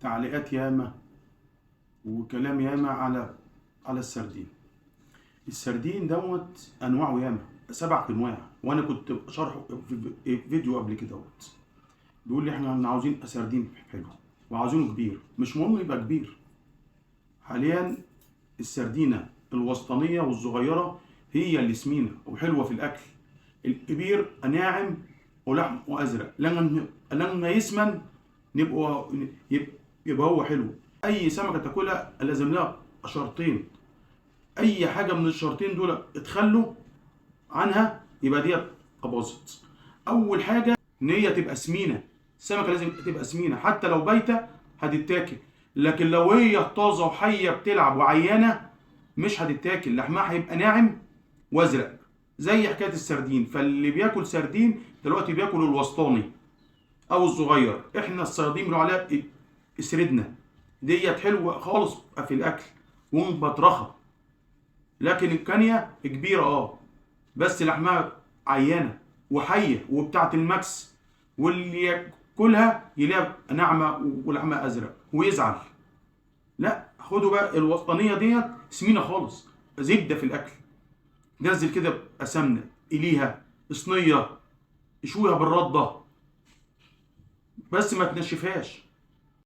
تعليقات ياما وكلام ياما على السردين. السردين دوت انواعه ياما 7 انواع، وانا كنت شرحه في فيديو قبل كده. بيقول لي احنا عاوزين سردين حلو وعاوزينه كبير، مش مهم يبقى كبير. حاليا السردينه الوسطانيه والصغيره هي اللي سمينه وحلوه في الاكل. الكبير ناعم ولحم وازرق، لما يسمن يبقى هو حلو. اي سمكه تاكلها لازم لها شرطين، اي حاجه من الشرطين دول اتخلوا عنها يبقى ديت باظت. اول حاجه ان هي تبقى سمينه، السمكه لازم تبقى سمينه، حتى لو بايته هتتاكل، لكن لو هي طازه وحيه بتلعب وعيانه مش هتتاكل، لحمها هيبقى ناعم وازرق زي حكايه السردين. فاللي بياكل سردين دلوقتي بياكل الوسطاني او الصغير. احنا الصيادين بنقول عليها اسردنا، ديت حلوه خالص في الاكل ومبطرخه، لكن الكانيه كبيره بس لحمها عيانه وحيه وبتاعه المكس، واللي ياكلها يلاقيها ناعمه ولحمها ازرق ويزعل. لا، خدوا بقى الوسطانيه ديت سمينه خالص، زبده في الاكل، نزل كده سمنه اليها صينيه، اشويها بالرده بس ما تنشفهاش.